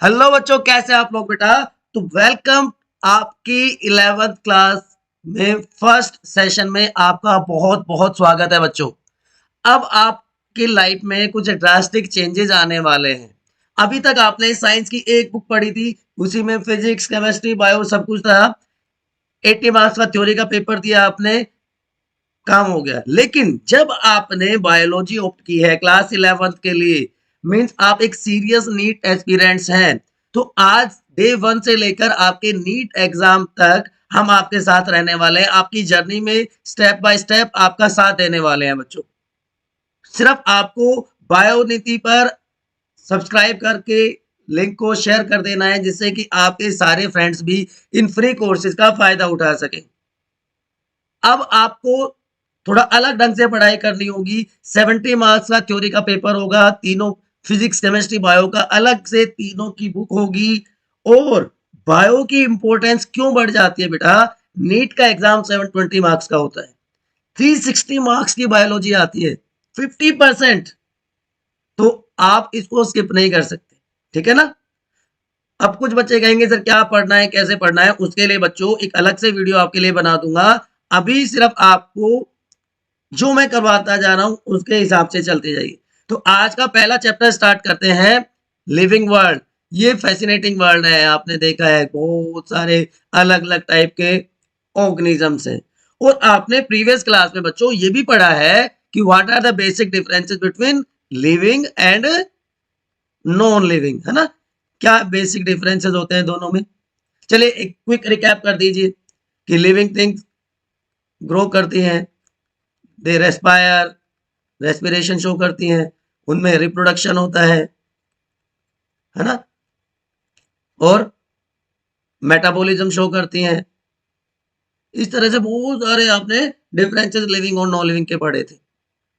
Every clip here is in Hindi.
हेलो बच्चों, कैसे आप लोग बेटा। तो वेलकम आपकी 11th क्लास में फर्स्ट सेशन में आपका बहुत बहुत स्वागत है बच्चों। अब आपकी लाइफ में कुछ ड्रास्टिक चेंजेस आने वाले हैं। अभी तक आपने साइंस की एक बुक पढ़ी थी, उसी में फिजिक्स केमिस्ट्री बायो सब कुछ था। 80 मार्क्स का थ्योरी का पेपर दिया आपने, काम हो गया। लेकिन जब आपने बायोलॉजी ऑप्ट की है क्लास 11th के लिए, मींस आप एक सीरियस नीट एस्पिरेंट्स हैं, तो आज डे 1 से लेकर आपके नीट एग्जाम तक हम आपके साथ रहने वाले हैं। आपकी जर्नी में स्टेप बाय स्टेप आपका साथ देने वाले हैं बच्चों। सिर्फ आपको बायो नीति पर सब्सक्राइब करके लिंक को शेयर कर देना है, जिससे कि आपके सारे फ्रेंड्स भी इन फ्री कोर्सेज का फायदा उठा सकें। अब आपको थोड़ा अलग ढंग से पढ़ाई करनी होगी। 70 मार्क्स का थ्योरी का पेपर होगा, तीनों फिजिक्स केमिस्ट्री बायो का अलग से तीनों की बुक होगी। और बायो की इंपॉर्टेंस क्यों बढ़ जाती है बेटा, नीट का एग्जाम 720 मार्क्स का होता है, 360 मार्क्स की बायोलॉजी आती है, 50%। तो आप इसको स्किप नहीं कर सकते, ठीक है ना। अब कुछ बच्चे कहेंगे सर क्या पढ़ना है, कैसे पढ़ना है, उसके लिए बच्चों एक अलग से वीडियो आपके लिए बना दूंगा। अभी सिर्फ आपको जो मैं करवाता जा रहा हूं उसके हिसाब से चलते जाइए। तो आज का पहला चैप्टर स्टार्ट करते हैं, लिविंग वर्ल्ड। ये फैसिनेटिंग वर्ल्ड है, आपने देखा है बहुत सारे अलग अलग टाइप के ऑर्गेनिजम्स हैं। और आपने प्रीवियस क्लास में बच्चों ये भी पढ़ा है कि what are the basic differences between living and non living, है ना। क्या बेसिक डिफरेंसेस होते हैं दोनों में। चलिए एक क्विक रिकैप कर दीजिए कि लिविंग थिंग्स ग्रो करती हैं, दे रेस्पायर, रेस्पिरेशन शो करती हैं, उनमें रिप्रोडक्शन होता है ना, और मेटाबॉलिज्म शो करती हैं। इस तरह से बहुत सारे आपने डिफरेंसेस लिविंग और नॉन लिविंग के पढ़े थे।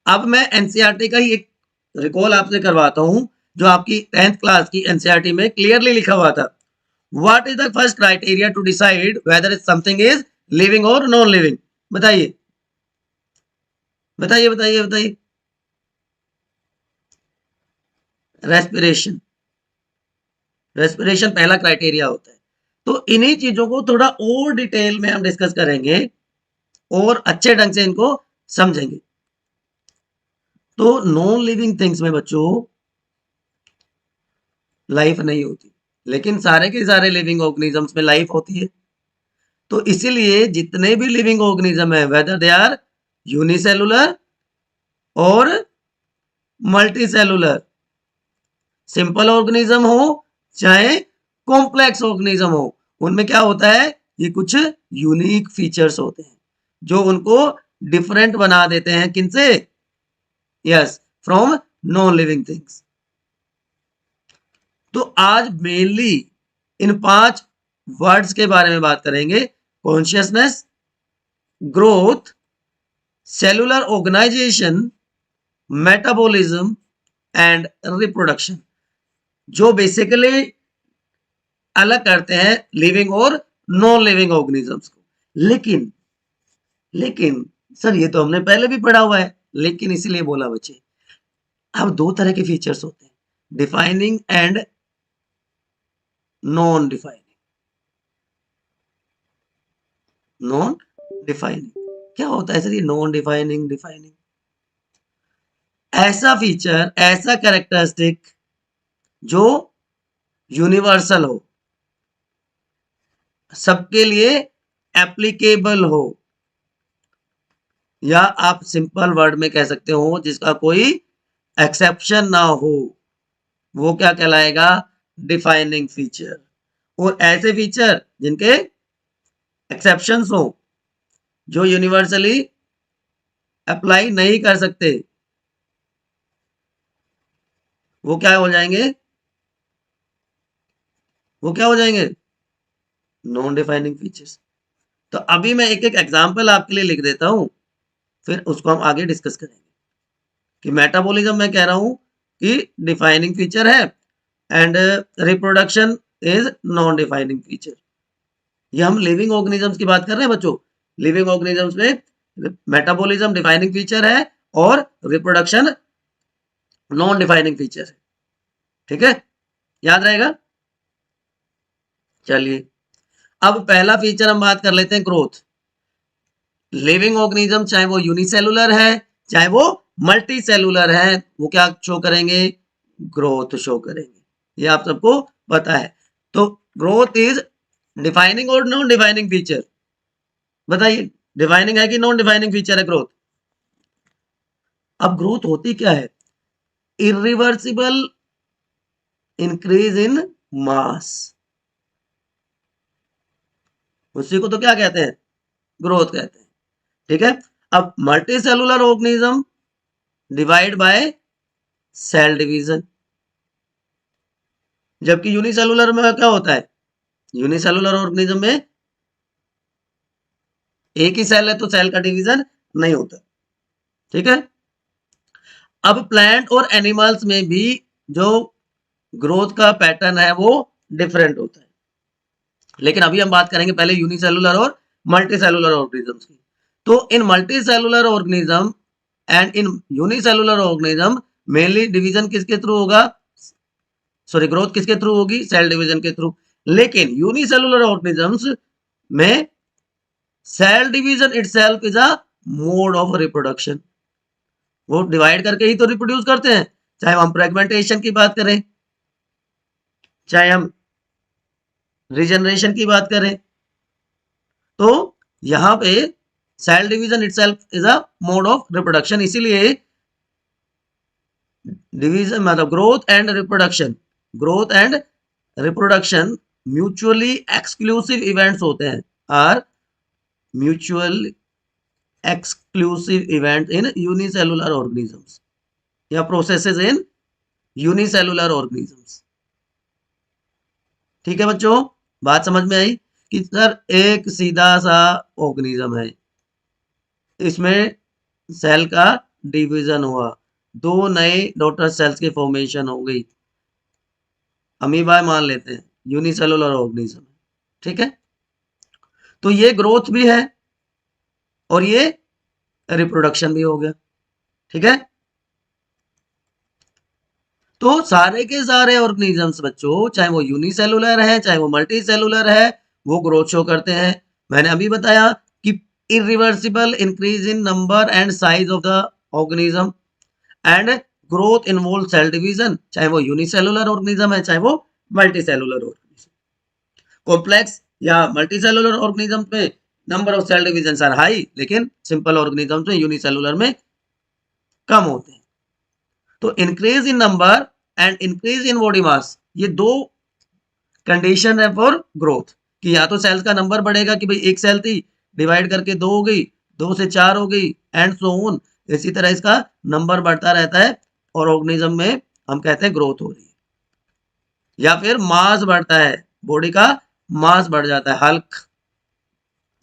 अब मैं एनसीईआरटी का ही एक रिकॉल आपसे करवाता हूं, जो आपकी 10th क्लास की एनसीईआरटी में क्लियरली लिखा हुआ था। What is the first criteria to decide whether something is living और नॉन लिविंग। बताइए बताइए बताइए बताइए। रेस्पिरेशन। रेस्पिरेशन पहला क्राइटेरिया होता है। तो इन्हीं चीजों को थोड़ा और डिटेल में हम डिस्कस करेंगे और अच्छे ढंग से इनको समझेंगे। तो नॉन लिविंग थिंग्स में बच्चों लाइफ नहीं होती, लेकिन सारे के सारे लिविंग ऑर्गेनिजम्स में लाइफ होती है। तो इसीलिए जितने भी लिविंग ऑर्गेनिज्म है, वेदर दे आर यूनिसेलुलर और मल्टी सेलुलर, सिंपल ऑर्गेनिज्म हो चाहे कॉम्प्लेक्स ऑर्गेनिज्म हो, उनमें क्या होता है, ये कुछ यूनिक फीचर्स होते हैं जो उनको डिफरेंट बना देते हैं। किनसे? Yes, from non living things. तो आज मेनली इन 5 वर्ड्स के बारे में बात करेंगे। Consciousness, growth, cellular organization, metabolism and reproduction, जो बेसिकली अलग करते हैं लिविंग और नॉन लिविंग ऑर्गेनिजम्स को। लेकिन लेकिन सर ये तो हमने पहले भी पढ़ा हुआ है, लेकिन इसीलिए बोला बच्चे। अब 2 तरह के फीचर्स होते हैं, defining and non defining. Non defining क्या होता है सर, ये नॉन डिफाइनिंग डिफाइनिंग? ऐसा फीचर, ऐसा कैरेक्टरिस्टिक जो यूनिवर्सल हो, सबके लिए एप्लीकेबल हो, या आप सिंपल वर्ड में कह सकते हो जिसका कोई एक्सेप्शन ना हो, वो क्या कहलाएगा? Defining feature. और ऐसे फीचर जिनके एक्सेप्शंस हो, जो यूनिवर्सली अप्लाई नहीं कर सकते, वो क्या हो जाएंगे? वो क्या हो जाएंगे? Non defining features. तो अभी मैं एक एक एग्जांपल आपके लिए लिख देता हूं, फिर उसको हम आगे डिस्कस करेंगे। कि मेटाबॉलिज्म मैं कह रहा हूं कि डिफाइनिंग फीचर है, and reproduction is non defining feature. ये हम लिविंग ऑर्गेनिजम्स की बात कर रहे हैं बच्चों। लिविंग ऑर्गेनिजम्स में मेटाबॉलिज्म डिफाइनिंग फीचर है और रिप्रोडक्शन नॉन डिफाइनिंग फीचर है, ठीक है, याद रहेगा। चलिए, अब पहला फीचर हम बात कर लेते हैं ग्रोथ। लिविंग ऑर्गेनिज्म चाहे वो यूनिसेलुलर है चाहे वो मल्टी सेलुलर है, वो क्या शो करेंगे? ग्रोथ शो करेंगे। ये आप सबको पता है। तो ग्रोथ इज डिफाइनिंग और नॉन डिफाइनिंग फीचर। बताइए, डिफाइनिंग है कि नॉन डिफाइनिंग फीचर है ग्रोथ? अब ग्रोथ होती क्या है? इरिवर्सिबल इंक्रीज इन मास, उसी को तो क्या कहते हैं? ग्रोथ कहते हैं। ठीक है। अब multi cellular organism divide by cell division, जबकि यूनिसेलुलर में क्या होता है? यूनिसेलुलर ऑर्गेनिज्म में एक ही सेल है तो सेल का डिवीजन नहीं होता। ठीक है। अब प्लांट और एनिमल्स में भी जो ग्रोथ का पैटर्न है वो डिफरेंट होता है, लेकिन अभी हम बात करेंगे पहले यूनिसेलुलर और मल्टी सेलुलर ऑर्गेनिजम्स की। तो in multi cellular organism and in unicellular organism mainly division किसके थ्रू होगा? सॉरी, ग्रोथ किसके थ्रू होगी? सेल डिवीजन के थ्रू। लेकिन यूनिसेलुलर ऑर्गेनिजम्स में cell division itself is a mode of reproduction. वो डिवाइड करके ही तो रिप्रोड्यूस करते हैं, चाहे हम फ्रेगमेंटेशन की बात करें चाहे हम रीजनरेशन की बात करें। तो यहां पे cell division itself is a mode of reproduction, इसीलिए डिवीजन मतलब growth and reproduction mutually exclusive events होते हैं, are mutual exclusive event in unicellular organisms या प्रोसेसेस इन यूनिसेलुलर ऑर्गेनिजम्स। ठीक है बच्चों, बात समझ में आई कि सर एक सीधा सा ऑर्गेनिज्म है, इसमें सेल का डिवीजन हुआ, दो नए डॉटर सेल्स की फॉर्मेशन हो गई, अमीबा मान लेते हैं, यूनिसेलुलर ऑर्गेनिज्म। ठीक है। तो ये ग्रोथ भी है और ये रिप्रोडक्शन भी हो गया। ठीक है। तो सारे के सारे ऑर्गेनिजम्स बच्चों, चाहे वो यूनिसेलुलर है चाहे वो मल्टी सेलुलर है, वो ग्रोथ शो करते हैं। मैंने अभी बताया कि irreversible increase in number and size of the organism and growth involve cell division, चाहे वो यूनिसेलुलर ऑर्गेनिज्म है चाहे वो मल्टी सेलुलर ऑर्गेनिज्म। कॉम्प्लेक्स या मल्टी सेलुलर ऑर्गेनिज्म में number of cell division are high, लेकिन सिंपल ऑर्गेनिज्म में यूनिसेलुलर में कम होते हैं। तो increase in number and increase in body mass, ये दो कंडीशन है फॉर ग्रोथ, कि या तो सेल्स का नंबर बढ़ेगा कि भाई एक सेल थी डिवाइड करके दो हो गई, दो से चार हो गई एंड सो ऑन, इसी तरह इसका नंबर बढ़ता रहता है और ऑर्गेनिज्म में हम कहते हैं ग्रोथ हो रही है। या फिर मास बढ़ता है, बॉडी का मास बढ़ जाता है, हल्क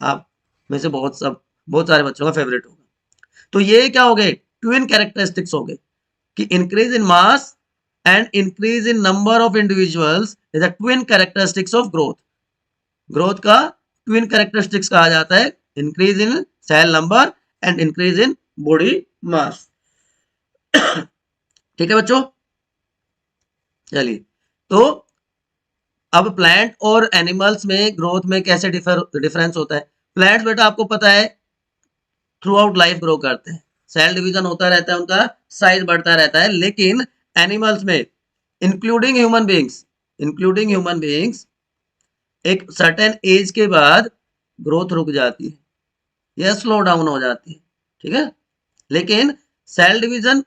आप में से बहुत सारे बच्चों का फेवरेट होगा। तो ये क्या हो गए? ट्विन कैरेक्टरिस्टिक्स हो गए कि increase in mass and increase in number of individuals is a twin characteristics of growth. Growth का ट्विन कैरेक्टरिस्टिक्स कहा जाता है increase in cell number and increase in body mass. ठीक है बच्चों, चलिए। तो अब प्लांट और एनिमल्स में ग्रोथ में कैसे डिफरेंस होता है? प्लांट्स बेटा आपको पता है थ्रू आउट लाइफ ग्रो करते हैं, सेल डिवीजन होता रहता है, उनका साइज बढ़ता रहता है। लेकिन एनिमल्स में इंक्लूडिंग ह्यूमन बीइंग्स एक सर्टेन एज के बाद ग्रोथ रुक जाती है या स्लो डाउन हो जाती है। ठीक है। लेकिन सेल डिवीजन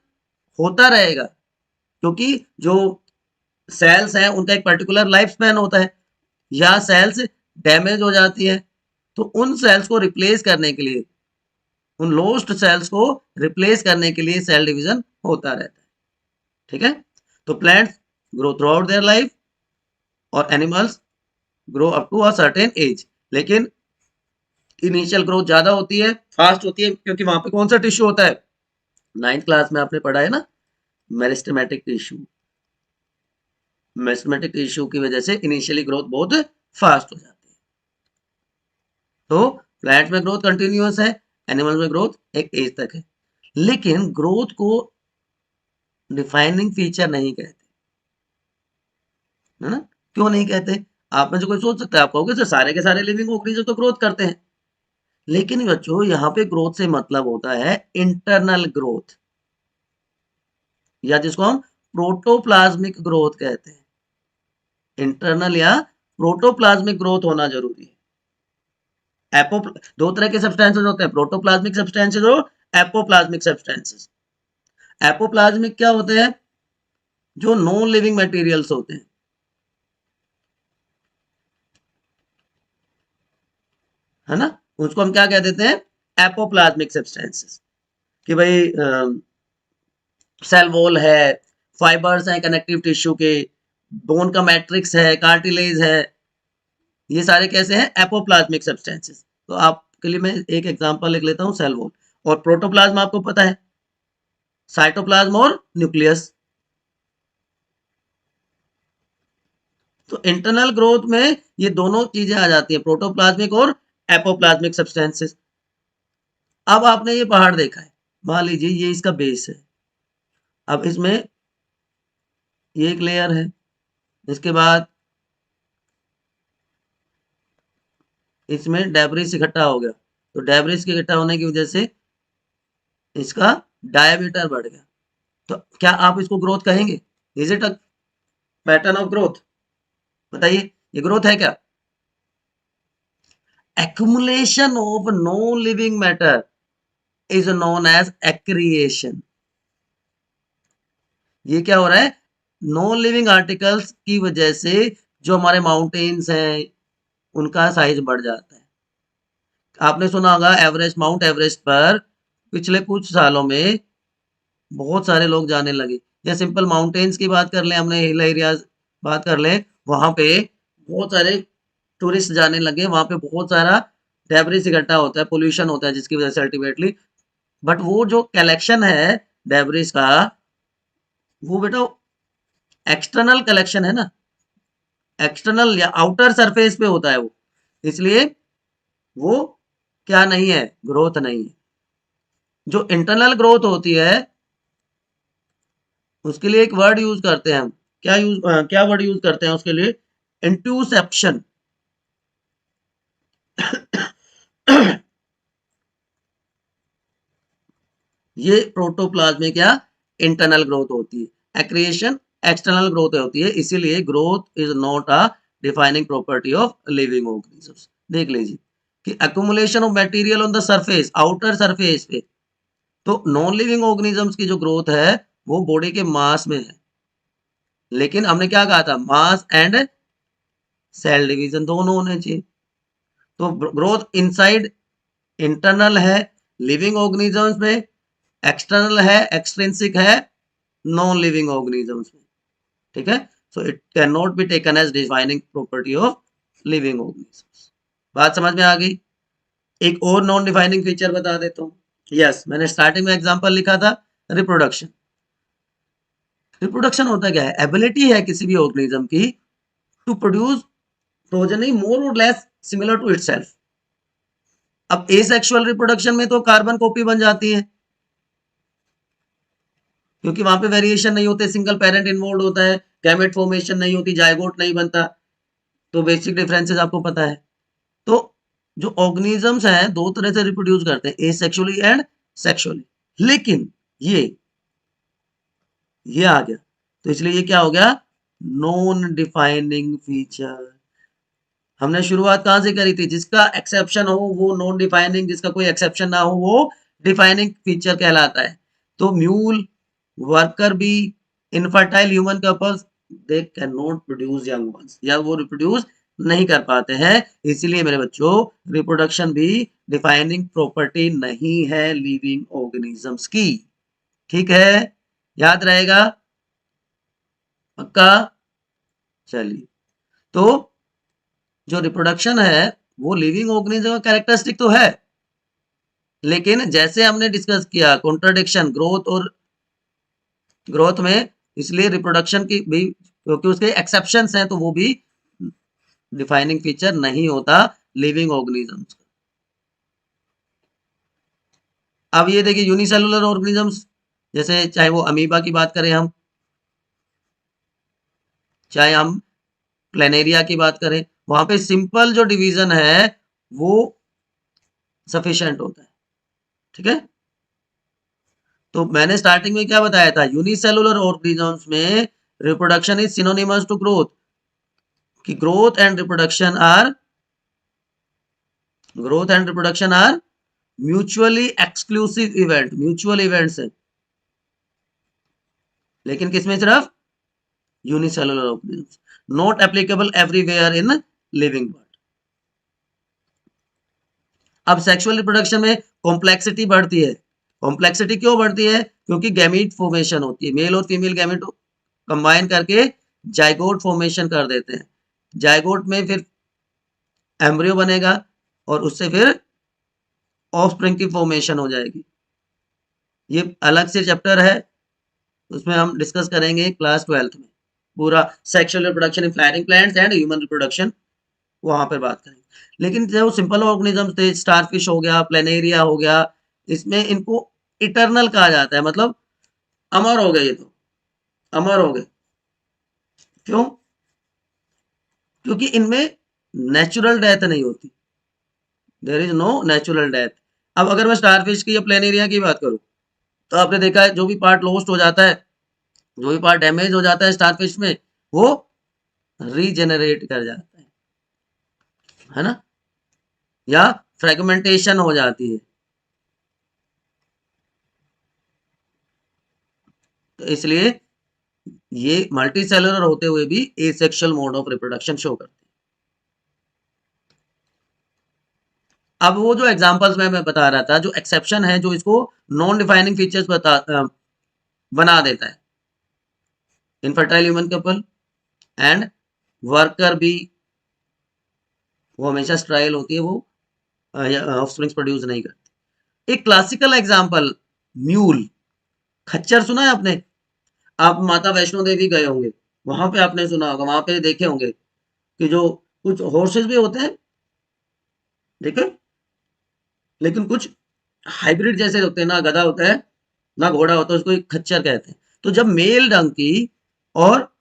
होता रहेगा, क्योंकि जो सेल्स हैं उनका एक पर्टिकुलर लाइफ स्पैन होता है, या सेल्स डैमेज हो जाती है तो उन सेल्स को रिप्लेस करने के लिए, उन लॉस्ट सेल्स को रिप्लेस करने के लिए सेल डिवीजन होता रहता है। ठीक है। तो plants grow throughout their life और animals grow up to a certain age, लेकिन इनिशियल ग्रोथ ज्यादा होती है, फास्ट होती है, क्योंकि वहां पे कौन सा टिश्यू होता है? नाइन्थ क्लास में आपने पढ़ा है ना, मेरिस्टेमेटिक टिश्यू। मेरिस्टेमेटिक टिश्यू की वजह से इनिशियली ग्रोथ बहुत फास्ट हो जाती है। तो प्लांट्स में ग्रोथ कंटिन्यूअस है, एनिमल्स में ग्रोथ एक एज तक है। लेकिन ग्रोथ को डिफाइनिंग फीचर नहीं कहते, है ना? क्यों नहीं कहते? आप में से कोई सोच सकता है, आप कहोगे सर सारे के सारे लिविंग ऑर्गेनिज्म तो ग्रोथ करते हैं, लेकिन बच्चों यहाँ पे ग्रोथ से मतलब होता है इंटरनल ग्रोथ, या जिसको हम प्रोटोप्लाज्मिक ग्रोथ कहते हैं। इंटरनल या प्रोटोप्लाज्मिक ग्रोथ होना जरूरी है। दो तरह के सब्सटेंसेस होते हैं, प्रोटोप्लाज्मिक सब्सटेंसेस और एपोप्लाज्मिक सब्सटेंसेस। एपोप्लाज्मिक क्या होते हैं? जो नॉन लिविंग मटेरियल्स होते हैं, है ना, उसको हम क्या कह देते हैं? एपोप्लाज्मिक सब्सटेंसेस। कि भाई सेल वॉल है, फाइबर्स हैं कनेक्टिव टिश्यू के, बोन का मैट्रिक्स है, कार्टिलेज है, ये सारे कैसे हैं? एपोप्लाज्मिक सब्सटेंसेस। तो आपके लिए मैं एक एग्जांपल लिख लेता हूं, सेल वॉल। और प्रोटोप्लाज्म आपको पता है, साइटोप्लाज्म और न्यूक्लियस। तो इंटरनल ग्रोथ में ये दोनों चीजें आ जाती हैं, प्रोटोप्लाज्मिक और एपोप्लाज्मिक सब्सटेंसेस। अब आपने ये पहाड़ देखा है, मान लीजिए ये इसका बेस है। अब इसमें ये एक लेयर है, इसके बाद इसमें डेब्रिस इकट्ठा हो गया, तो डेब्रिस के इकट्ठा होने की वजह से इसका डायमीटर बढ़ गया। तो क्या आप इसको ग्रोथ कहेंगे? Is it a pattern of growth? बताइए, ये ग्रोथ है क्या? accumulation of non-living matter is known as accretion। ये क्या हो रहा है? नॉन लिविंग आर्टिकल्स की वजह से जो हमारे माउंटेन्स हैं उनका साइज बढ़ जाता है। आपने सुना होगा एवरेस्ट, माउंट एवरेस्ट पर पिछले कुछ सालों में बहुत सारे लोग जाने लगे। या सिंपल माउंटेन्स की बात कर लें, हमने हिल एरियाज बात कर लें, वहां पे बहुत सारे टूरिस्ट जाने लगे, वहां पे बहुत सारा डेब्रिस इकट्ठा होता है, पोल्यूशन होता है, जिसकी वजह से अल्टीमेटली, बट वो जो कलेक्शन है डेब्रिस का, वो बेटा एक्सटर्नल कलेक्शन है ना, एक्सटर्नल या आउटर सरफेस पे होता है वो, इसलिए वो क्या नहीं है? ग्रोथ नहीं है। जो इंटरनल ग्रोथ होती है उसके लिए एक वर्ड यूज करते हैं हम, क्या वर्ड यूज करते हैं उसके लिए? इंट्यूसेप्शन। ये प्रोटोप्लाज्मिक या इंटरनल ग्रोथ होती है, एक्रिएशन एक्सटर्नल ग्रोथ होती है, इसीलिए growth is not a defining property of living organisms. देख लीजिए कि accumulation of material on the surface, outer surface पे, तो नॉन लिविंग ऑर्गेनिजम्स की जो ग्रोथ है वो बॉडी के मास में है, लेकिन हमने क्या कहा था? मास एंड सेल डिवीजन दोनों होने चाहिए। तो ग्रोथ इनसाइड इंटरनल है लिविंग ऑर्गेनिजम्स में, एक्सटर्नल है, एक्सट्रिंसिक है नॉन लिविंग ऑर्गेनिजम्स में। ठीक है, so it can not be taken as defining property of living organisms. बात समझ में आ गई? एक और नॉन डिफाइनिंग फीचर बता देता हूँ। यस, मैंने स्टार्टिंग में एग्जांपल लिखा था, रिप्रोडक्शन। रिप्रोडक्शन होता क्या है? एबिलिटी है किसी भी ऑर्गेनिज्म की टू प्रोड्यूस प्रोजेनी मोर और लेस सिमिलर टू इटसेल्फ। अब एसेक्सुअल रिप्रोडक्शन में तो कार्बन कॉपी बन जाती है, क्योंकि वहां पे वेरिएशन नहीं होते, सिंगल पेरेंट इन्वॉल्व होता है, गैमेट फॉर्मेशन नहीं होती, जायगोट नहीं बनता। तो बेसिक डिफरेंसेस आपको पता है। तो जो ऑर्गेनिजम्स हैं दो तरह से रिप्रोड्यूस करते हैं, एसेक्सुअली एंड सेक्सुअली। लेकिन ये ये आ गया, तो इसलिए ये क्या हो गया? Non defining feature. हमने शुरुआत कहां से करी थी? जिसका एक्सेप्शन हो वो नॉन डिफाइनिंग, जिसका कोई एक्सेप्शन ना हो वो डिफाइनिंग फीचर कहलाता है। तो mule, worker bee, infertile human couples, they can not produce young ones, या वो रिप्रोड्यूस नहीं कर पाते हैं। इसीलिए मेरे बच्चों रिप्रोडक्शन भी डिफाइनिंग प्रॉपर्टी नहीं है लिविंग ऑर्गेनिजम्स की। ठीक है, याद रहेगा? पक्का? चलिए, तो जो रिप्रोडक्शन है वो लिविंग ऑर्गेनिज्म का कैरेक्टरिस्टिक तो है, लेकिन जैसे हमने डिस्कस किया कॉन्ट्रडिक्शन ग्रोथ में, इसलिए रिप्रोडक्शन की भी, क्योंकि उसके एक्सेप्शंस हैं, तो वो भी डिफाइनिंग फीचर नहीं होता लिविंग ऑर्गेनिजम्स का। अब ये देखिए यूनिसेलुलर ऑर्गेनिजम्स, जैसे चाहे वो अमीबा की बात करें हम, चाहे हम प्लेनेरिया की बात करें, वहां पे सिंपल जो डिवीजन है वो सफिशिएंट होता है। ठीक है, तो मैंने स्टार्टिंग में क्या बताया था, यूनिसेलुलर ऑर्गेनिजम्स में reproduction is synonymous to growth, कि growth and reproduction are mutually exclusive event, mutual events है, लेकिन किसमें सिर्फ unicellular organisms, not applicable everywhere in living bird. अब सेक्सुअल रिप्रोडक्शन में कॉम्प्लेक्सिटी बढ़ती है। कॉम्प्लेक्सिटी क्यों बढ़ती है? क्योंकि गैमीट फॉर्मेशन होती है, मेल और फीमेल गैमीट कंबाइन करके जाइगोट फॉर्मेशन कर देते हैं। जाइगोट में फिर एम्ब्रियो बनेगा और उससे फिर ऑफस्प्रिंग की फॉर्मेशन हो जाएगी। ये अलग से चैप्टर है, उसमें हम डिस्कस करेंगे क्लास 12th में, पूरा sexual reproduction in flowering plants and human reproduction, वहां पर बात करेंगे। लेकिन जो सिंपल ऑर्गेनिजम्स थे, स्टारफिश हो गया, प्लेनेरिया हो गया, इसमें इनको इटरनल कहा जाता है, मतलब अमर हो गए, ये तो अमर हो गए। क्यों? क्योंकि इनमें नेचुरल डेथ नहीं होती, there is no natural death. अब अगर मैं स्टारफिश की या प्लेनेरिया की बात करूं, तो आपने देखा है जो भी पार्ट लॉस्ट हो जाता है, जो भी पार्ट डैमेज हो जाता है स्टारफिश में, वो रीजेनरेट कर जाता है ना, या फ्रेगमेंटेशन हो जाती है। तो इसलिए ये मल्टी सेलुलर होते हुए भी asexual mode of reproduction show करते हैं। अब वो जो एग्जांपल्स मैं बता रहा था, जो एक्सेप्शन है, जो इसको नॉन डिफाइनिंग फीचर्स बना देता है, infertile human couple and worker bee, वो हमेशा स्ट्राइल होती है, वो ऑफस्प्रिंग्स प्रोड्यूस नहीं करती। एक क्लासिकल एग्जांपल, म्यूल, खच्चर सुना है आपने? आप माता वैष्णो देवी गए होंगे, वहां पे आपने सुना होगा, वहां पे देखे होंगे कि जो कुछ हॉर्सेस भी होते हैं, देखे, लेकिन कुछ हाइब्रिड जैसे होते हैं, ना गधा होता है ना घोड़ा होता है, उसको एक खच्चर कहते हैं। तो जब मेल डंकी और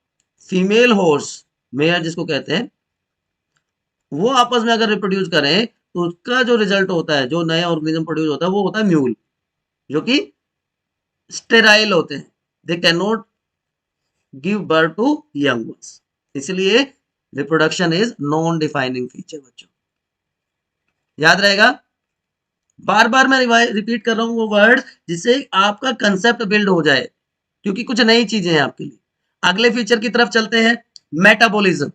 फीमेल हॉर्स, मेयर जिसको कहते हैं, वो आपस में अगर रिप्रोड्यूस करें, तो उसका जो रिजल्ट होता है, जो नया ऑर्गेनिज्म प्रोड्यूस होता है, वो होता है म्यूल, जो कि स्टेराइल होते हैं, they can not give birth to young ones. इसलिए reproduction is non defining feature बच्चों, याद रहेगा। बार बार मैं रिपीट कर रहा हूं वो वर्ड, जिससे आपका कंसेप्ट बिल्ड हो जाए, क्योंकि कुछ नई चीजें हैं आपके लिए। अगले फीचर की तरफ चलते हैं, metabolism.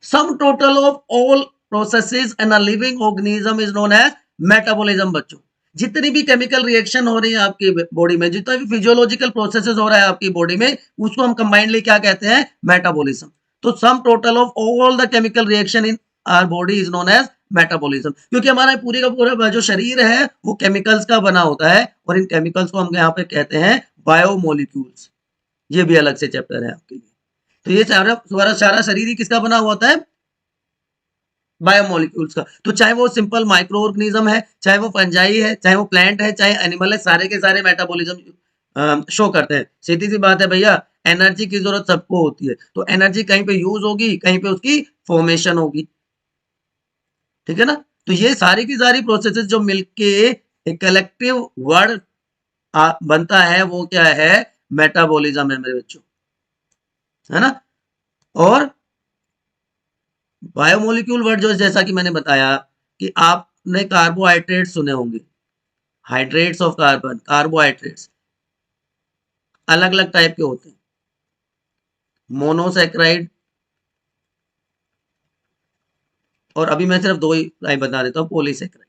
Sum total of all processes in a living organism is known as metabolism बच्चों। जितनी भी केमिकल रिएक्शन हो रही है आपकी बॉडी में, जितना भी फिजियोलॉजिकल प्रोसेसेस हो रहा है आपकी बॉडी में, उसको हम कंबाइंडली क्या कहते हैं? मेटाबॉलिज्म। तो sum total of all the chemical reaction in our body is known as metabolism, क्योंकि हमारा पूरी का पूरा जो शरीर है वो केमिकल्स का बना होता है, और इन केमिकल्स को हम यहाँ पे कहते हैं बायोमोलिक्यूल्स। ये भी अलग से चैप्टर है आपके लिए। तो ये सारा सारा शरीर ही किसका बना हुआ होता है? बायोमोलिक्यूल्स का। तो चाहे वो सिंपल माइक्रो ऑर्गेनिज्म है, चाहे वो फंजाई है, चाहे वो प्लांट है, चाहे एनिमल है, सारे के सारे मेटाबॉलिज्म शो करते हैं। सीधी सी बात है भैया, एनर्जी की जरूरत सबको होती है, तो एनर्जी कहीं पे यूज होगी, कहीं पे उसकी फॉर्मेशन होगी। ठीक है ना? तो ये सारी की सारी प्रोसेसेस जो मिलके एक कलेक्टिव वर्ड बनता है, वो क्या है? मेटाबॉलिज्म है मेरे बच्चों, है ना। और बायोमोलिक्यूल वर्ड जो, जैसा कि मैंने बताया कि आपने कार्बोहाइड्रेट सुने होंगे, हाइड्रेट्स ऑफ कार्बन, कार्बोहाइड्रेट्स अलग अलग टाइप के होते हैं, मोनोसेक्राइड, और अभी मैं सिर्फ दो ही टाइप बता देता हूँ, पॉलीसेक्राइड,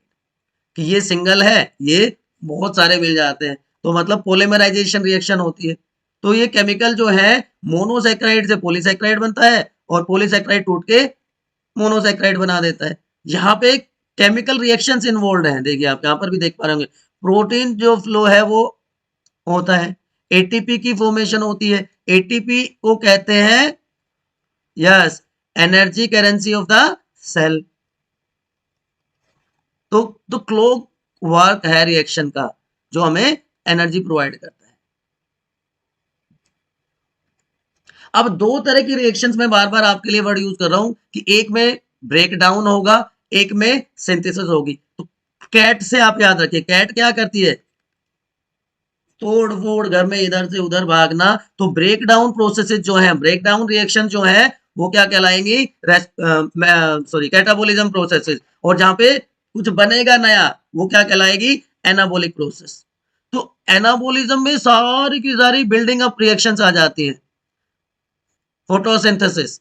कि ये सिंगल है, ये बहुत सारे मिल जाते हैं, तो मतलब पोलीमराइजेशन रिएक्शन होती है। तो ये केमिकल जो है, मोनोसेक्राइड से पॉलीसेक्राइड बनता है, और पॉलीसेक्राइड टूट के मोनोसेक्राइड बना देता है। यहाँ पे केमिकल रिएक्शंस इन्वॉल्व हैं, देखिए आप यहाँ पर भी देख पा रहे होंगे, प्रोटीन जो फ्लो है वो होता है, एटीपी की फॉर्मेशन होती है, एटीपी को कहते हैं, yes, energy currency of the cell. तो क्लॉक वर्क है रिएक्शन का, जो हमें एनर्जी प्रोवाइड करता है। अब दो तरह की रिएक्शंस में बार बार आपके लिए वर्ड यूज कर रहा हूं कि एक में ब्रेक डाउन होगा, एक में सिंथेसिस होगी। तो कैट से आप याद रखिए, कैट क्या करती है, तोड़ फोड़ घर में इधर से उधर भागना। तो ब्रेक डाउन प्रोसेसेस जो है, ब्रेक डाउन रिएक्शन जो है वो क्या कहलाएंगी, सॉरी कैटाबोलिज्म प्रोसेसेस। और जहां पे कुछ बनेगा नया वो क्या कहलाएगी, एनाबोलिक प्रोसेस। तो एनाबोलिज्म में सारी की सारी बिल्डिंग अप रिएक्शंस आ जाती हैं। फोटोसिंथेसिस,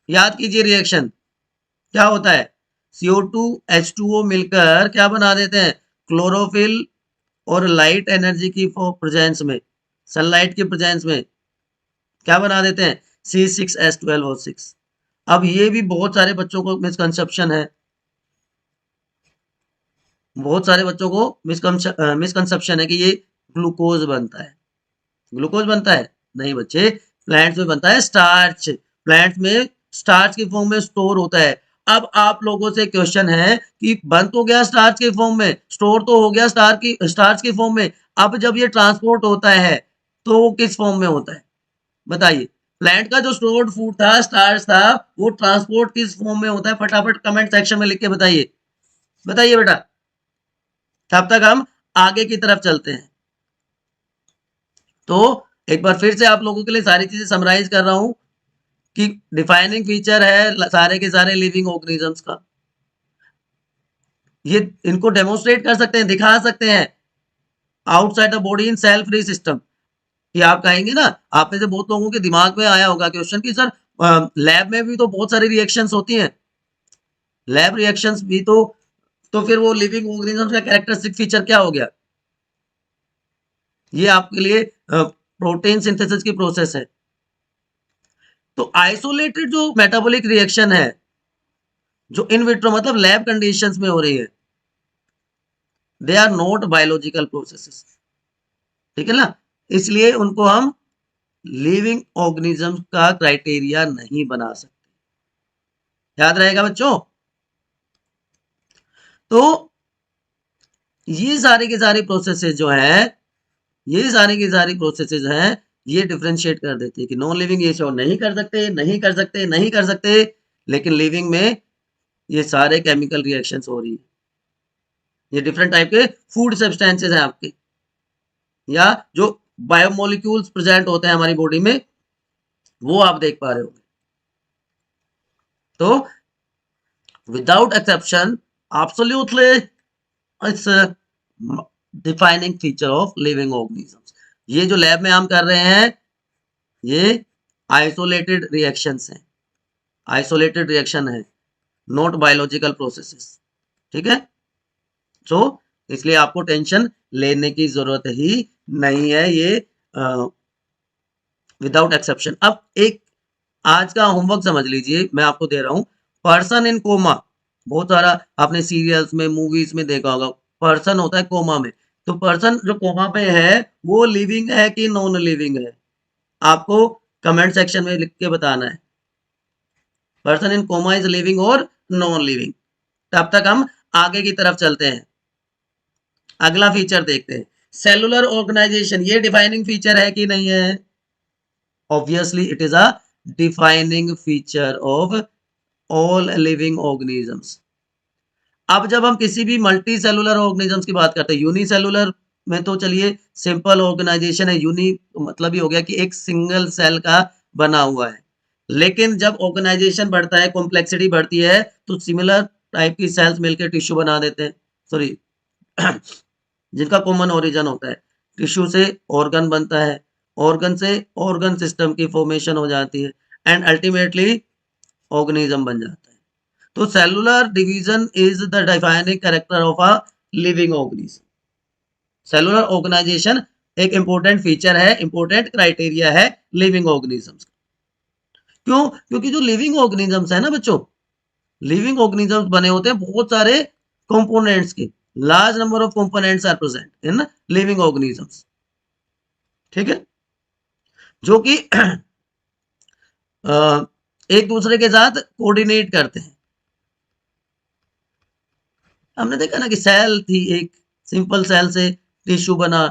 याद कीजिए रिएक्शन क्या होता है, CO2 H2O मिलकर क्या बना देते हैं, क्लोरोफिल और लाइट एनर्जी की प्रेजेंस में, सनलाइट की प्रेजेंस में क्या बना देते हैं, C6H12O6। अब ये भी बहुत सारे बच्चों को मिसकंसेप्शन है, बहुत सारे बच्चों को मिसकंसेप्शन है कि ये ग्लूकोज बनता है। ग्लूकोज बनता है, नहीं बच्चे, प्लांट्स में बनता है स्टार्च। प्लांट्स में स्टार्च की फॉर्म में स्टोर होता है। अब आप लोगों से क्वेश्चन है कि बन तो गया स्टार्च के फॉर्म में, स्टोर तो हो गया स्टार्च की फॉर्म में, अब जब ये ट्रांसपोर्ट होता है तो वो किस फॉर्म में होता है, बताइए। प्लांट का जो स्टोर्ड फूड था, स्टार्च था, वो ट्रांसपोर्ट किस फॉर्म में होता है, फटाफट कमेंट सेक्शन में लिख के बताइए, बताइए बेटा। तब तक हम आगे की तरफ चलते हैं। तो एक बार फिर से आप लोगों के लिए सारी चीजें समराइज कर रहा हूं कि डिफाइनिंग फीचर है सारे के सारे लिविंग ऑर्गेनिजम्स का। ये इनको डेमोन्स्ट्रेट कर सकते हैं, दिखा सकते हैं outside the body in cell free system. ये आप कहेंगे ना, आप में से बहुत लोगों के दिमाग में आया होगा क्वेश्चन कि सर लैब में भी तो बहुत सारी रिएक्शंस होती हैं, लैब रिएक्शंस भी तो फिर वो लिविंग ऑर्गेनिजम्स का कैरेक्टरिस्टिक फीचर क्या हो गया। ये आपके लिए प्रोटीन सिंथेसिस की प्रोसेस है। तो आइसोलेटेड जो मेटाबॉलिक रिएक्शन है, जो इन विट्रो मतलब लैब कंडीशंस में हो रही है, they are not biological processes, ठीक है ना, इसलिए उनको हम लिविंग ऑर्गेनिज्म का क्राइटेरिया नहीं बना सकते, याद रहेगा बच्चों। तो ये सारी की सारी प्रोसेसेस जो है, ये सारी की सारी प्रोसेसेस हैं, ये डिफरेंशिएट कर देती है कि नॉन लिविंग ये शो नहीं कर सकते, नहीं कर सकते, नहीं कर सकते, लेकिन लिविंग में ये सारे केमिकल रिएक्शंस हो रही है। ये डिफरेंट टाइप के फूड सब्सटेंसेस हैं आपके, या जो बायोमोलिक्यूल्स प्रेजेंट होते हैं हमारी बॉडी में, वो आप देख पा रहे होंगे। तो without exception absolutely it's defining feature of living organisms. ये जो लैब में हम कर रहे हैं ये आइसोलेटेड रिएक्शंस हैं, आइसोलेटेड रिएक्शन है, नॉट बायोलॉजिकल प्रोसेसेस, ठीक है। सो इसलिए आपको टेंशन लेने की जरूरत ही नहीं है, ये विदाउट एक्सेप्शन। अब एक आज का होमवर्क समझ लीजिए, मैं आपको दे रहा हूं, पर्सन इन कोमा। बहुत सारा आपने सीरियल्स में मूवीज में देखा होगा, पर्सन होता है कोमा में। तो पर्सन जो कोमा पे है वो लिविंग है कि नॉन लिविंग है, आपको कमेंट सेक्शन में लिख के बताना है, person in coma is living और नॉन लिविंग। तब तक हम आगे की तरफ चलते हैं, अगला फीचर देखते हैं, सेलुलर ऑर्गेनाइजेशन। ये डिफाइनिंग फीचर है कि नहीं है, obviously it is a defining feature of all living organisms. अब जब हम किसी भी मल्टी सेलुलर ऑर्गेनिजम्स की बात करते हैं, यूनिसेलुलर में तो चलिए सिंपल ऑर्गेनाइजेशन है, यूनि मतलब ही हो गया कि एक सिंगल सेल का बना हुआ है। लेकिन जब ऑर्गेनाइजेशन बढ़ता है, कॉम्प्लेक्सिटी बढ़ती है, तो सिमिलर टाइप की सेल्स मिलकर टिश्यू बना देते हैं, सॉरी जिनका कॉमन ओरिजिन होता है। टिश्यू से ऑर्गन बनता है, ऑर्गन से ऑर्गन सिस्टम की फॉर्मेशन हो जाती है, एंड अल्टीमेटली ऑर्गेनिज्म बन जाता है। तो cellular division is the defining character of a living organism. Cellular organization एक इंपॉर्टेंट फीचर है, इंपॉर्टेंट क्राइटेरिया है लिविंग ऑर्गेनिजम्स। क्यों? क्योंकि जो लिविंग ऑर्गेनिजम्स है ना बच्चों, लिविंग ऑर्गेनिजम्स बने होते हैं बहुत सारे कंपोनेंट्स के, large number of components are present in living organisms, ठीक है, जो कि एक दूसरे के साथ कोऑर्डिनेट करते हैं। हमने देखा ना कि सेल थी, एक सिंपल सेल से टिश्यू बना,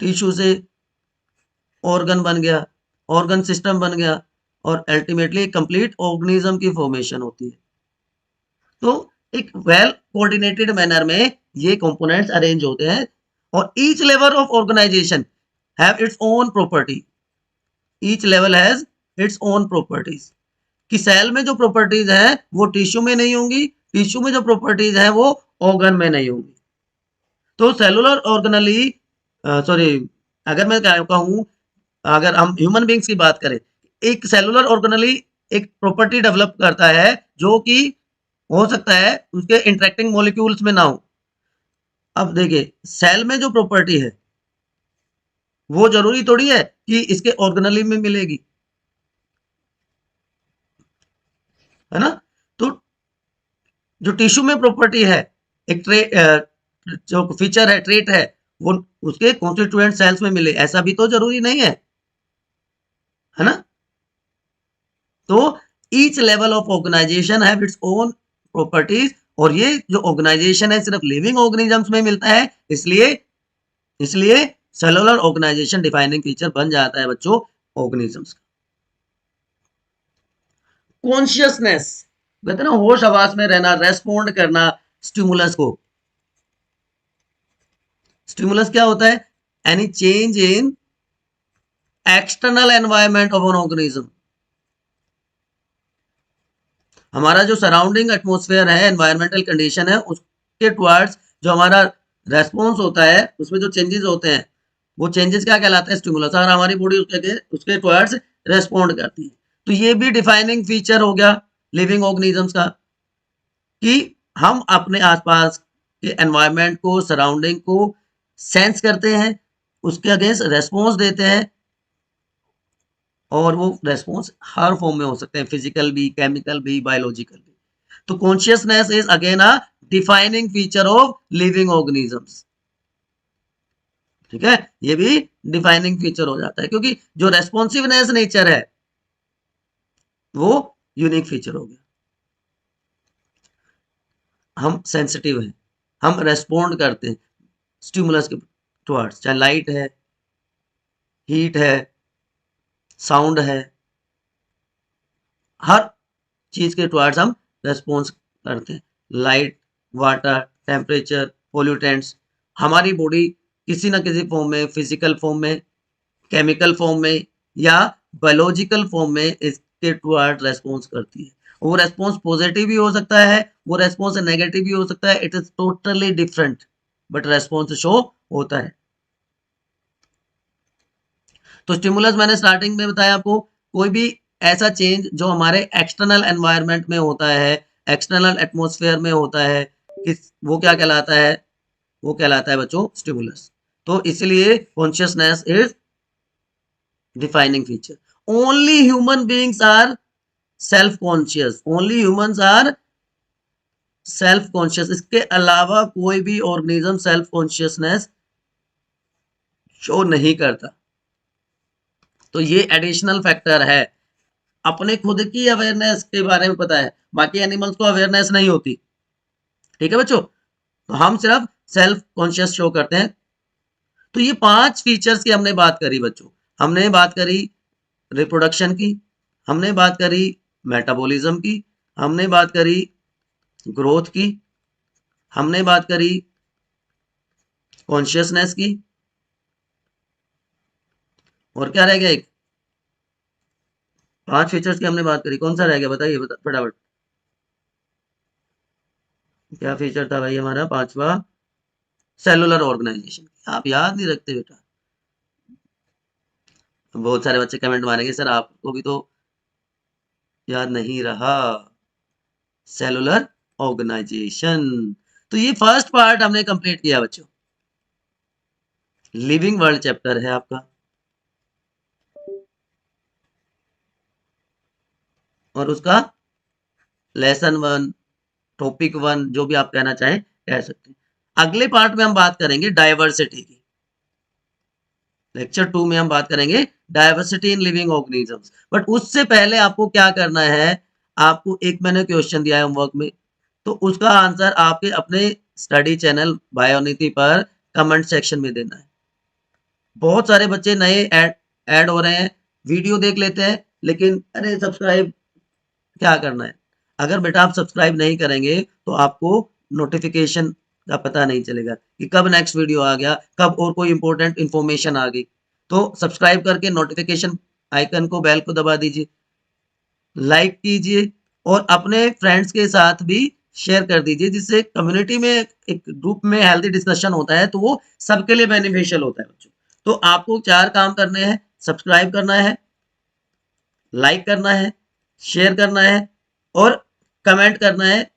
टिश्यू से ऑर्गन बन गया, ऑर्गन सिस्टम बन गया और अल्टीमेटली कंप्लीट ऑर्गेनिज्म की फॉर्मेशन होती है। तो एक वेल कोऑर्डिनेटेड मैनर में ये कंपोनेंट्स अरेंज होते हैं और each level of organization have its own property. Each level has its own properties. कि सेल में जो प्रॉपर्टीज है वो टिश्यू में नहीं होंगी, टिश्यू में जो प्रॉपर्टीज है वो ऑर्गन में नहीं होंगी। तो सेलुलर ऑर्गेनली सॉरी अगर मैं कहूँ, अगर हम ह्यूमन बींग्स की बात करें, एक सेलुलर ऑर्गेनली एक प्रॉपर्टी डेवलप करता है जो कि हो सकता है उसके इंटरेक्टिंग मॉलिक्यूल्स में ना हो। अब देखिए सेल में जो प्रॉपर्टी है वो जरूरी थोड़ी है कि इसके ऑर्गेनली में मिलेगी, है ना। तो जो टिश्यू में प्रॉपर्टी है, एक जो फीचर है, ट्रेट है, वो उसके कॉन्स्टिट्यूएंट सेल्स में मिले, ऐसा भी तो जरूरी नहीं है ना। तो each level of organization have its own properties और ये जो ऑर्गेनाइजेशन है सिर्फ लिविंग ऑर्गेनिजम्स में मिलता है, इसलिए इसलिए सेलुलर ऑर्गेनाइजेशन डिफाइनिंग फीचर बन जाता है बच्चों ऑर्गेनिजम्स का। कॉन्शियसनेस कहते हैं ना, होश हवास में रहना, रेस्पॉन्ड करना स्टिमुलस को। स्टिमुलस क्या होता है? Any change in external environment of an organism. हमारा जो सराउंडिंग एटमॉस्फेयर है, एनवायरमेंटल कंडीशन है, उसके टुवर्ड्स जो हमारा रेस्पॉन्स होता है, उसमें जो चेंजेस होते हैं वो चेंजेस क्या कहलाते हैं? स्टिमुलस। और हमारी बॉडी उसके टुवर्ड्स रेस्पॉन्ड करती है। तो ये भी डिफाइनिंग फीचर हो गया लिविंग ऑर्गेनिजम्स का कि हम अपने आसपास के एनवायरमेंट को, सराउंडिंग को सेंस करते हैं, उसके अगेंस्ट रेस्पॉन्स देते हैं और वो रेस्पॉन्स हर फॉर्म में हो सकते हैं, फिजिकल भी, केमिकल भी, बायोलॉजिकल भी। तो consciousness is again a defining feature of living organisms. ठीक है, ये भी डिफाइनिंग फीचर हो जाता है क्योंकि जो रेस्पॉन्सिवनेस नेचर है वो यूनिक फीचर हो गया। हम सेंसिटिव हैं, हम रेस्पॉन्ड करते हैं स्टिमुलस के टुवर्ड्स, चाहे लाइट है, हीट है, साउंड है, हर चीज के टुवर्ड्स हम रेस्पॉन्स करते हैं। लाइट, वाटर, टेम्परेचर, पोल्यूटेंट्स, हमारी बॉडी किसी ना किसी फॉर्म में, फिजिकल फॉर्म में, केमिकल फॉर्म में या बायोलॉजिकल फॉर्म में इसके टुवर्ड रेस्पॉन्स करती है। वो रेस्पॉन्स पॉजिटिव भी हो सकता है, वो रेस्पॉन्स नेगेटिव भी हो सकता है, it is totally different, but response show होता है। तो स्टिमुलस मैंने स्टार्टिंग में बताया आपको, कोई भी ऐसा चेंज जो हमारे एक्सटर्नल एनवायरनमेंट में होता है, एक्सटर्नल एटमॉस्फेयर में होता है, वो क्या कहलाता है? वो कहलाता है बच्चों स्टिमुलस। तो इसलिए consciousness is defining feature. Only human beings are self conscious, only humans are self conscious. इसके अलावा कोई भी ऑर्गेनिज्म सेल्फ कॉन्शियसनेस शो नहीं करता। तो ये एडिशनल फैक्टर है। अपने खुद की अवेयरनेस के बारे में पता है, बाकी एनिमल्स को अवेयरनेस नहीं होती। ठीक है बच्चों, तो हम सिर्फ सेल्फ कॉन्शियस शो करते हैं। तो ये 5 फीचर्स की हमने बात करी बच्चों। हमने बात करी रिप्रोडक्शन की, हमने बात करी मेटाबॉलिज्म की, हमने बात करी ग्रोथ की, हमने बात करी कॉन्शियसनेस की, और क्या रह गया? एक 5 फीचर्स की हमने बात करी, कौन सा रह गया बताइए फटाफट। क्या फीचर था भाई हमारा 5वां? Cellular organisation. आप याद नहीं रखते बेटा। बहुत सारे बच्चे कमेंट मारेंगे सर आपको भी तो याद नहीं रहा। Cellular organization. तो ये फर्स्ट पार्ट हमने कंप्लीट किया बच्चों, लिविंग वर्ल्ड चैप्टर है आपका। और उसका लेसन 1, टॉपिक 1, जो भी आप कहना चाहें कह सकते हैं। अगले पार्ट में हम बात करेंगे डाइवर्सिटी की। लेक्चर 2 में हम बात करेंगे diversity in living organisms. But उससे पहले आपको क्या करना है? आपको एक मैंने क्वेश्चन दिया है होमवर्क में, तो उसका आंसर आपके अपने स्टडी चैनल बायोनिति पर कमेंट सेक्शन में देना है। बहुत सारे बच्चे नए ऐड हो रहे हैं, वीडियो देख लेते हैं लेकिन अरे सब्सक्राइब क्या करना है। अगर बेटा आप सब्सक्राइब नहीं करेंगे तो आपको नोटिफिकेशन का पता नहीं चलेगा कि कब नेक्स्ट वीडियो आ गया, कब और कोई इंपॉर्टेंट इंफॉर्मेशन आ गई। तो सब्सक्राइब करके नोटिफिकेशन आइकन को, बेल को दबा दीजिए, लाइक कीजिए और अपने फ्रेंड्स के साथ भी शेयर कर दीजिए, जिससे कम्युनिटी में एक ग्रुप में हेल्दी डिस्कशन होता है तो वो सबके लिए बेनिफिशियल होता है बच्चों। तो आपको 4 काम करने हैं, सब्सक्राइब करना है, लाइक करना है, शेयर करना है और कमेंट करना है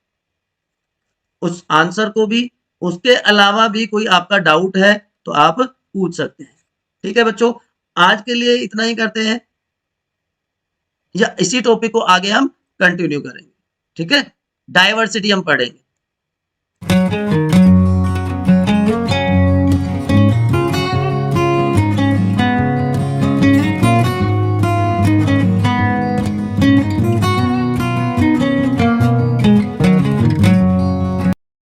उस आंसर को भी। उसके अलावा भी कोई आपका डाउट है तो आप पूछ सकते हैं। ठीक है बच्चों, आज के लिए इतना ही करते हैं, या इसी टॉपिक को आगे हम कंटिन्यू करेंगे। ठीक है, डाइवर्सिटी हम पढ़ेंगे।